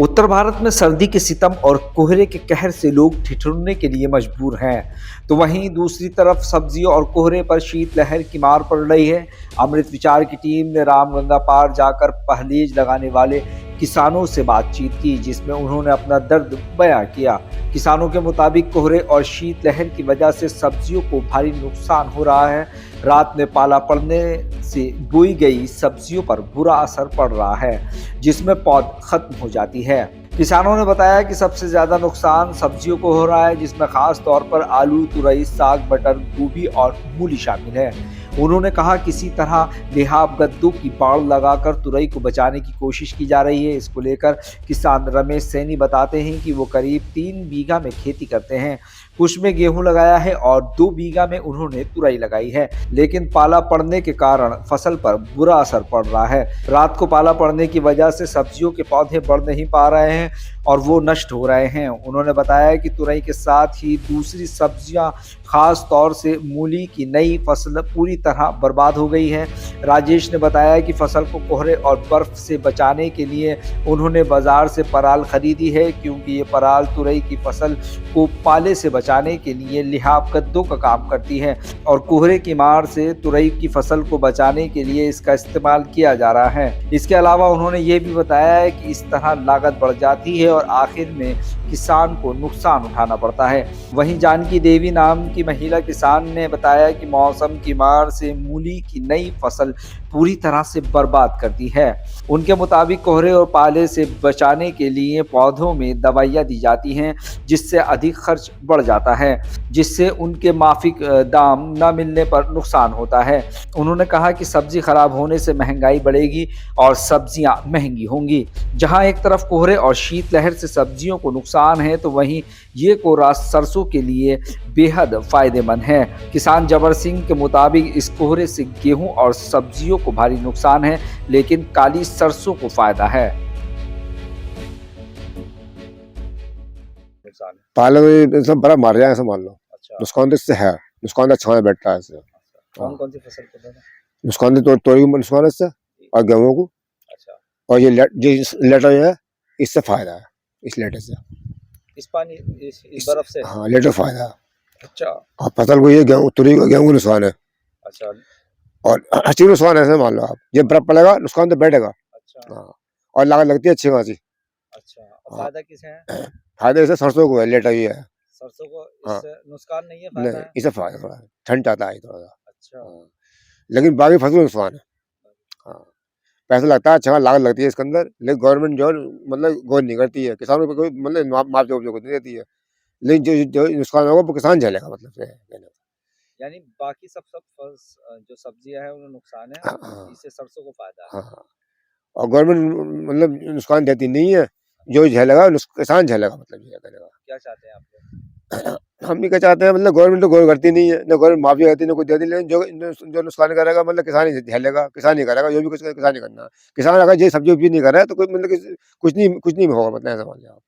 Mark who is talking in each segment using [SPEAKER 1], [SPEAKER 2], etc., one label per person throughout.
[SPEAKER 1] उत्तर भारत में सर्दी के सितम और कोहरे के कहर से लोग ठिठुरने के लिए मजबूर हैं, तो वहीं दूसरी तरफ सब्जियों और कोहरे पर शीतलहर की मार पड़ रही है। अमृत विचार की टीम ने रामगंगा पार जाकर पहलेज लगाने वाले किसानों से बातचीत की, जिसमें उन्होंने अपना दर्द बयां किया। किसानों के मुताबिक कोहरे और शीतलहर की वजह से सब्जियों को भारी नुकसान हो रहा है। रात में पाला पड़ने से बोई गई सब्जियों पर बुरा असर पड़ रहा है, जिसमें पौध खत्म हो जाती है। किसानों ने बताया कि सबसे ज्यादा नुकसान सब्जियों को हो रहा है, जिसमें खास तौर पर आलू, तुरई, साग, मटर, गोभी और मूली शामिल है। उन्होंने कहा किसी तरह लिहाफ गद्दों की बाड़ लगाकर तुरई को बचाने की कोशिश की जा रही है। इसको लेकर किसान रमेश सैनी बताते हैं कि वो करीब 3 बीघा में खेती करते हैं। कुछ में गेहूं लगाया है और 2 बीघा में उन्होंने तुरई लगाई है, लेकिन पाला पड़ने के कारण फसल पर बुरा असर पड़ रहा है। रात को पाला पड़ने की वजह से सब्जियों के पौधे बढ़ नहीं पा रहे हैं और वो नष्ट हो रहे हैं। उन्होंने बताया कि तुरई के साथ ही दूसरी सब्जियां, खास तौर से मूली की नई फसल पूरी तरह बर्बाद हो गई है। राजेश ने बताया कि फसल को कोहरे और बर्फ से बचाने के लिए उन्होंने बाजार से पराल खरीदी है, क्योंकि ये पराल तुरई की फसल को पाले से बचाने के लिए लिहाफ गद्दों का काम करती है और कोहरे की मार से तुरई की फसल को बचाने के लिए इसका इस्तेमाल किया जा रहा है। इसके अलावा उन्होंने ये भी बताया है कि इस तरह लागत बढ़ जाती है और आखिर में किसान को नुकसान उठाना पड़ता है। वहीं जानकी देवी नाम की महिला किसान ने बताया कि मौसम की मार से मूली की नई फसल पूरी तरह से बर्बाद कर दी है। उनके मुताबिक कोहरे और पाले से बचाने के लिए पौधों में दवाइयां दी जाती हैं, जिससे अधिक खर्च बढ़ जाता है, जिससे उनके माफिक दाम न मिलने पर नुकसान होता है। उन्होंने कहा कि सब्जी खराब होने से महंगाई बढ़ेगी और सब्जियां महंगी होंगी। जहां एक तरफ कोहरे और शीतलहर से सब्जियों को नुकसान है, तो वहीं ये कोहरा सरसों के लिए बेहद फायदेमंद है। किसान जबर सिंह के मुताबिक इस कोहरे से गेहूं और सब्जियों को भारी नुकसान है, लेकिन काली सरसों को फायदा है।
[SPEAKER 2] पाले सब बड़ा मार जाए, ऐसा मान लो।
[SPEAKER 1] अच्छा,
[SPEAKER 2] नुकसान तो इससे है, नुकसान तो अच्छा है, बैठता है इससे।
[SPEAKER 1] कौन कौन सी फसल को देना?
[SPEAKER 2] नुकसान तो तोरी को नुकसान है इससे और गेहूं को।
[SPEAKER 1] अच्छा,
[SPEAKER 2] और ये लेटर है, इससे फायदा है, इस लेटर से।
[SPEAKER 1] इस पानी इस बर्फ से?
[SPEAKER 2] हाँ, लेटर फायदा है।
[SPEAKER 1] अच्छा,
[SPEAKER 2] और फसल को ये गेहूं, तुरी को गेहूं को नुकसान है
[SPEAKER 1] अच्छा,
[SPEAKER 2] और हर चीज नुकसान है, ऐसे मान लो आप। ये बर्फ पड़ेगा, नुकसान तो बैठेगा।
[SPEAKER 1] अच्छा,
[SPEAKER 2] हाँ, और लागत लगती है अच्छी खासी।
[SPEAKER 1] अच्छा। और
[SPEAKER 2] हाँ,
[SPEAKER 1] फायदा किसे है?
[SPEAKER 2] फायदा इससे सरसों को है, लेटर ये है।
[SPEAKER 1] सरसों को
[SPEAKER 2] हाँ,
[SPEAKER 1] इससे नुकसान नहीं है, फायदा
[SPEAKER 2] नहीं,
[SPEAKER 1] है?
[SPEAKER 2] इसे फायदा थोड़ा है, ठंड आता है थोड़ा सा।
[SPEAKER 1] अच्छा,
[SPEAKER 2] हाँ, लेकिन बाकी फसल को नुकसान है। हाँ, पैसा लगता है, अच्छा लागत लगती है इसके अंदर, लेकिन गवर्नमेंट जो मतलब गौर नहीं करती है, किसानों को कोई मतलब मुआवजा नहीं देती है। लेकिन जो नुकसान होगा वो किसान झेलेगा, मतलब से कहने का।
[SPEAKER 1] यानी बाकी जो सब्जियां हैं उन्हें नुकसान है,
[SPEAKER 2] हाँ, हाँ,
[SPEAKER 1] इससे सरसों को फायदा है।
[SPEAKER 2] हाँ, हाँ। और गवर्नमेंट मतलब नुकसान देती नहीं है, जो झेलेगा किसान झेलेगा, मतलब ये कहने का।
[SPEAKER 1] क्या चाहते हैं आप लोग?
[SPEAKER 2] हम भी क्या चाहते हैं, मतलब गवर्नमेंट तो गौर करती नहीं है, ना गवर्नमेंट माफी करती, ना कुछ देती, लेकिन जो नुकसान करेगा मतलब किसान ही झेलेगा, किसान ही करेगा, जो भी कुछ किसान ही करना। किसान अगर ये सब्जी उपजी नहीं कर रहा है तो कोई मतलब कुछ नहीं होगा, मतलब ऐसा मान लिया आप।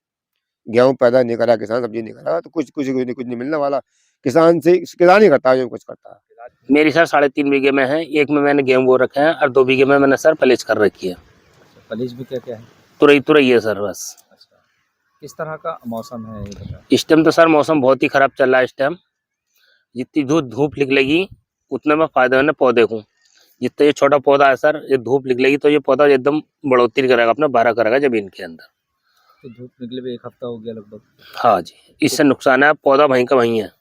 [SPEAKER 2] गेहूं पैदा नहीं करा किसान, सब्जी नहीं करा, तो कुछ नहीं मिलने वाला। किसान ही करता है जो कुछ करता है।
[SPEAKER 3] मेरी सर 3.5 बीघे में है। एक में मैंने गेहूं बो रखे हैं और 2 बीघे में मैंने सर पलेज कर रखी है।
[SPEAKER 1] पलीज भी क्या क्या है?
[SPEAKER 3] तुरई है सर बस।
[SPEAKER 1] अच्छा, किस तरह का मौसम है ये बताओ?
[SPEAKER 3] इस टाइम तो सर मौसम बहुत ही खराब चल रहा है। इस टाइम जितनी धूप निकलेगी उतने में फायदा है ना पौधे को। जितना ये छोटा पौधा है सर, ये धूप निकलेगी तो ये पौधा एकदम बढ़ोतरी करेगा, अपना बारह करेगा जमीन के अंदर।
[SPEAKER 1] तो धूप निकले भी 1 हफ्ता हो गया लगभग।
[SPEAKER 3] हाँ जी, इससे नुकसान है, पौधा वहीं का वहीं है।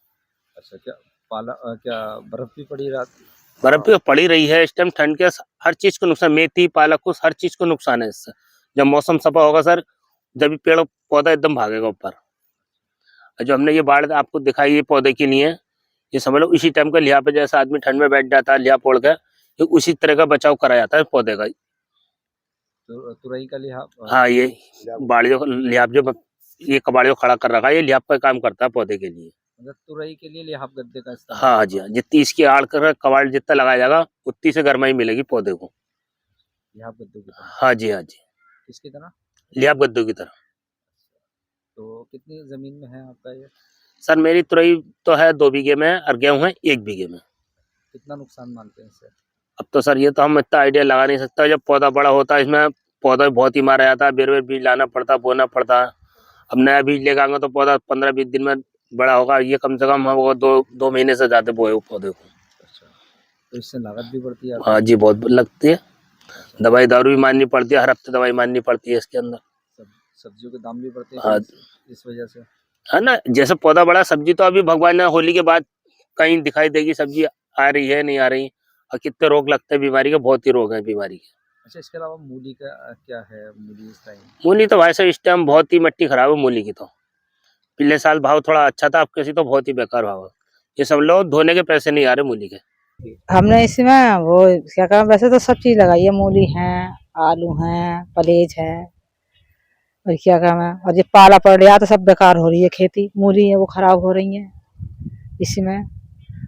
[SPEAKER 1] अच्छा, क्या बर्फ भी पड़ी रात?
[SPEAKER 3] बर्फ भी पड़ी रही है इस टाइम। ठंड के हर चीज को नुकसान, मेथी पालक को हर चीज को नुकसान है इससे। जब मौसम सफा होगा सर, जब भी पेड़ पौधा एकदम भागेगा ऊपर। जो हमने ये बाढ़ आपको दिखाई है पौधे के लिए, ये समझ लो इसी टाइम का लिहाफ पे, जैसा आदमी ठंड में बैठ जाता है लिहाफ ओढ़ के, तो उसी तरह का बचाव करा जाता है पौधे का।
[SPEAKER 1] तो तुरई का लिहाफ?
[SPEAKER 3] हाँ, ये बाड़ियों लिहाफ जो ये कबाड़ियों खड़ा कर रखा है, ये लिहाफ का काम करता है पौधे के लिए।
[SPEAKER 1] मतलब तुरई के लिए लिहाफ गद्दे का इस्तेमाल?
[SPEAKER 3] हाँ जी, हाँ, जितनी इसकी आड़ कर कबाड़ जितना लगाया जाएगा उतनी से गर्माई मिलेगी पौधे को।
[SPEAKER 1] लिहाफ गद्दों की तरह?
[SPEAKER 3] हाँ जी, हाँ जी,
[SPEAKER 1] किसकी तरह?
[SPEAKER 3] लिहाफ गद्दों की तरह।
[SPEAKER 1] तो कितनी जमीन में है आपका ये?
[SPEAKER 3] सर मेरी तुरई तो है 2 बीघे में और गेहूं है 1 बीघे में।
[SPEAKER 1] कितना नुकसान मानते हैं इससे?
[SPEAKER 3] अब तो सर ये तो हम इतना आइडिया लगा नहीं सकता। जब पौधा बड़ा होता है इसमें पौधा बहुत ही मारा जाता है, बेर बेर बीज लाना पड़ता, बोना पड़ता। अब नया बीज लेकर आएंगे तो पौधा 15-20 दिन में बड़ा होगा। ये कम से कम हमको 2 महीने से ज्यादा बोए पौधे को।
[SPEAKER 1] अच्छा, तो इससे लागत भी बढ़ती है
[SPEAKER 3] हाँ जी, बहुत लगती है। दवाई दारू भी माननी पड़ती है, हर हफ्ते दवाई माननी पड़ती है इसके अंदर।
[SPEAKER 1] सब्जियों के दाम भी बढ़ते हैं
[SPEAKER 3] हाँ।
[SPEAKER 1] इस वजह से,
[SPEAKER 3] है ना, जैसे पौधा बड़ा, सब्जी तो अभी भगवान ने होली के बाद कहीं दिखाई देगी सब्जी आ रही है नहीं आ रही, और कितने रोग लगते हैं बीमारी के, बहुत ही रोग है बीमारी के।
[SPEAKER 1] अच्छा, इसके अलावा मूली का क्या है, मूली इस टाइम?
[SPEAKER 3] मूली तो भाई साहब इस टाइम बहुत ही मिट्टी खराब है मूली की। तो पिछले साल भाव थोड़ा अच्छा था, अब किसी तो बहुत ही बेकार भाव है। ये सब लोग धोने के पैसे नहीं आ रहे मूली के।
[SPEAKER 4] हमने इसमें वो क्या कहा, वैसे तो सब चीज लगाई है, मूली है, आलू है, पलेज है, और क्या कहा है, और ये पाला पड़ रहा तो सब बेकार हो रही है खेती। मूली है वो खराब हो रही है इसमें।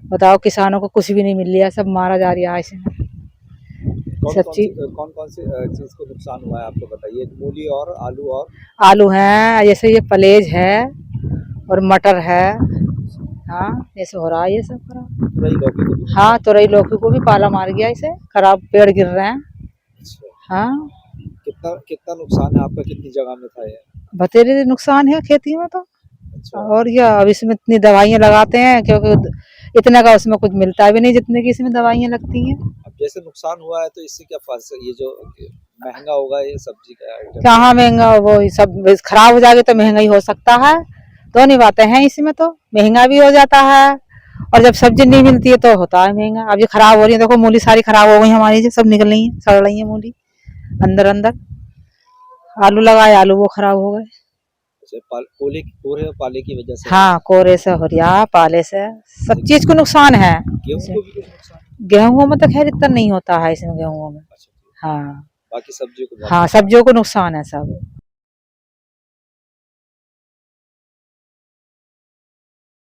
[SPEAKER 4] बताओ, किसानों को कुछ भी नहीं मिल रहा, सब मारा जा रहा है इसमें। सब चीज
[SPEAKER 1] कौन कौन सी चीज को नुकसान हुआ है आपको बताइए? मूली और आलू और
[SPEAKER 4] आलू है, जैसे ये पलेज है और मटर है। हाँ, ऐसे हो रहा है ये सब खराब।
[SPEAKER 1] तुरई लौकी को भी?
[SPEAKER 4] हाँ, तुरई लौकी को भी पाला मार गया इसे, खराब पेड़ गिर रहे हैं।
[SPEAKER 1] अच्छा,
[SPEAKER 4] हाँ,
[SPEAKER 1] कितना कितना नुकसान है आपका, कितनी जगह में था ये?
[SPEAKER 4] बतेरे नुकसान है खेती में तो।
[SPEAKER 1] अच्छा,
[SPEAKER 4] और क्या, अब इसमें इतनी दवाइयाँ लगाते हैं, क्योंकि इतना का उसमें कुछ मिलता भी नहीं जितने की इसमें दवाइयाँ लगती हैं।
[SPEAKER 1] अब जैसे नुकसान हुआ है तो इससे क्या फसल, ये जो महंगा होगा ये सब्जी का आइटम?
[SPEAKER 4] कहाँ महंगा, वो सब खराब हो जाएगी तो महंगा ही हो सकता है। दोनों बातें हैं इसमें, तो महंगा भी हो जाता है, और जब सब्जी नहीं मिलती है तो होता है महंगा। अब ये खराब हो रही है, देखो मूली सारी खराब हो गई हमारी, जो सब निकल रही है, सड़ रही है मूली अंदर अंदर। आलू लगाए, आलू वो खराब हो गए।
[SPEAKER 1] अच्छा, कोहरे और पाले की वजह से?
[SPEAKER 4] हाँ, कोहरे से हो रहा, पाले से, सब चीज को नुकसान है।
[SPEAKER 1] गेहूं को भी कुछ नुकसान?
[SPEAKER 4] गेहूं में तो खैर इतना नहीं होता है इसमें, गेहूं में।
[SPEAKER 1] अच्छा,
[SPEAKER 4] हाँ
[SPEAKER 1] बाकी सब्जियों को?
[SPEAKER 4] हाँ, सब्जियों को नुकसान है सब।